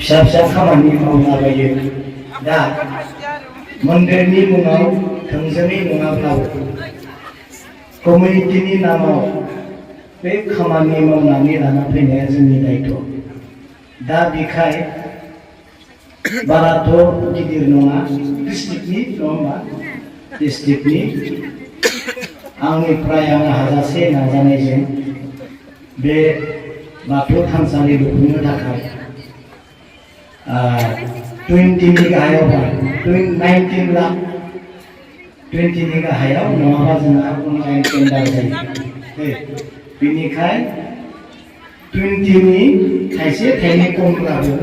फिसा फिसा खामानि मावलाबायो दा मन्दिरनि मुङाव थोंजोङै नङाब्लाबो कमिउनिटिनि नामाव बे खामानि मावनानै लाना फैनाया जोंनि दायित्व दा बेखाय बाराथ' गिदिर नङा डिस्ट्रिक्टनि नङा होमबा डिस्ट्रिक्टनि आंनिफ्राय आं हाजासे नाजानायजों बे बाथौ थानसालि लुफुंनो थाखाय 20 गाहायावहाय 19 लाख 20 गाहायाव नङाबा जोंहा अनलाइन टेन्डार जायो बेनिखाय 20 थाइसे थाइनै खमब्लाबो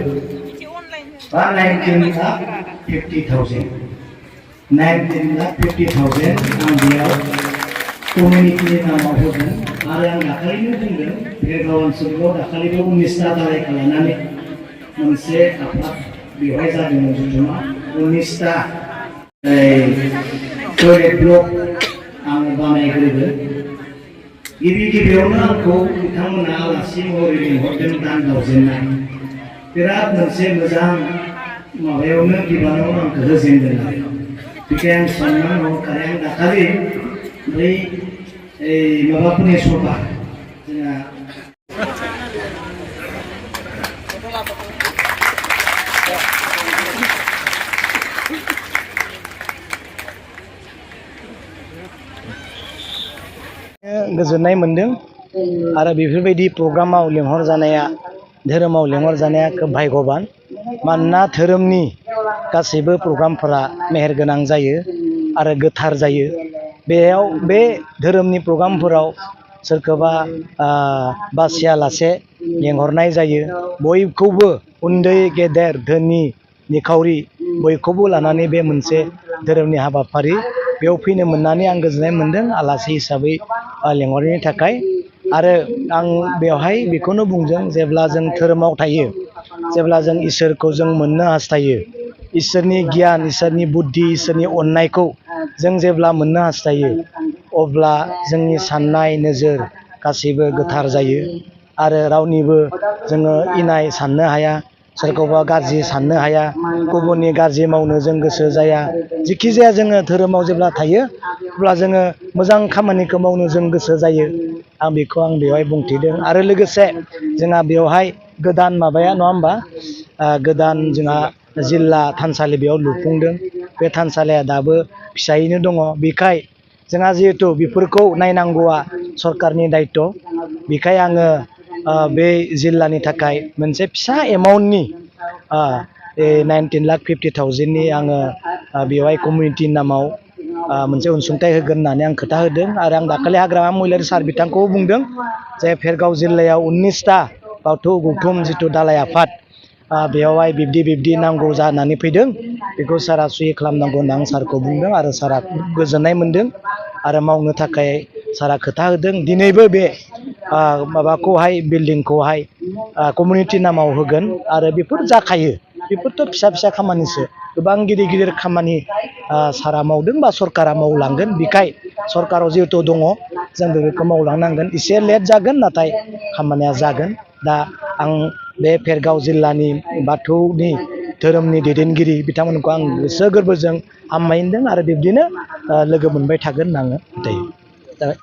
बा 19 लाख 50,000 19 लाख 50,000 आं बेयाव कमिउनिटिनि नामाव होगोन आरो आं दाखालिनो बुंदों भेरगाव ओनसोलाव दाखालिबो 19टा दालायखौ लानानै मोनसे आफाद बेवहाय जादोंमोन जथुमा 19टा टयलेट ब्लक आं बानायग्रोगोन गिबियावनो आंखौ बिथांमोना आलासि महरै लिंहरदों दान दावजेननाय बिराद मोनसे मोजां माबायावनो बिबानावनो आंखौ होजेनदों आरो बेखाय आं सनमान महरै आं दाखालि बै माबाफोरनि सभा जोंहा गोजोननाय मोनदों आरो बेफोरबायदि प्रग्रामाव लेंहरजानाया धोरोमाव लेंहरजानाया खोब भाग्यबान मानोना धोरोमनि गासैबो प्रग्रामफोरा मेहेरगोनां जायो आरो गोथार जायो बेयाव बे धोरोमनि प्रग्रामफोराव सोरखौबा बासियालासे लेंहरनाय जायो बयखौबो उन्दै गेदेर धोनि निखावरि बयखौबो लानानै बे मोनसे धोरोमनि हाबाफारि बेयाव फैनो मोननानै आं गोजोननाय मोनदों आलासि हिसाबै लेंहरनायनि थाखाय आरो आं बेवहाय बेखौनो बुंदों जेब्ला जों धोरोमाव थायो जेब्ला जों इसोरखौ जों मोननो हास्थायो इसोरनि गियान इसोरनि बुद्धि इसोरनि अननायखौ जों जेब्ला मोननो हास्थायो अब्ला जोंनि साननाय नोजोर गासैबो गोथार जायो आरो रावनिबो जोङो इनाय साननो हाया सोरखौबा गाज्रि साननो हाया गुबुननि गाज्रि मावनो जों गोसो जाया जिखि जाया जोङो धोरोमाव जेब्ला थायो अब्ला जोङो मोजां खामानिखौ मावनो जों गोसो जायो आं बेखौ बेवहाय बुंथिदों आरो लोगोसे जोंहा बेवहाय गोदान माबाया नङा होमबा गोदान जोंहा जिल्ला थानसालि बेयाव लुफुंदों बे थानसालिया दाबो फिसायैनो दङ बेखाय जोंहा जिहेथु बेफोरखौ नायनांगौआ सरकारनि दायित्व बेखाय आङो बे जिल्लानि थाखाय मोनसे फिसा एमाउन्टनि 19 लाख 50,000नि आङो बेवहाय कमिउनिटिनि नामाव मोनसे अनसुंथाइ होगोन होननानै आं खोथा होदों आरो आं दाखालि हाग्रामा महिलारि सार बिथांखौबो बुंदों जे भेरगाव जिल्लायाव 19टा बाथौ गौथुम जिथु दालाय आफाद बेयावहाय बिब्दि नांगौ जानानै फैदों बेखौ सारा सुहि खालामनांगौ होनना आं सारखौ बुंदों आरो सारा गोजोननाय मोनदों आरो मावनो थाखाय सारा खोथा होदों दिनैबो बे माबाखौहाय बिल्डिंखौहाय कमिउनिटि नामाव होगोन आरो बेफोर जाखायो बेफोरथ' फिसा फिसा खामानिसो गोबां गिदिर गिदिर खामानि सारा मावदों बा सरकारा मावलांगोन बेखाय सरकाराव जिहेथु दङ जों बेफोरखौ मावलांनांगोन एसे लेट जागोन नाथाय खामानिया जागोन दा आं बे भेरगाव जिल्लानि बाथौनि धोरोमनि दैदेनगिरि बिथांमोनखौ आं गोसो गोरबोजों हामबाय होनदों आरो बिब्दिनो लोगो मोनबाय थागोन होनना आङो फोथायो।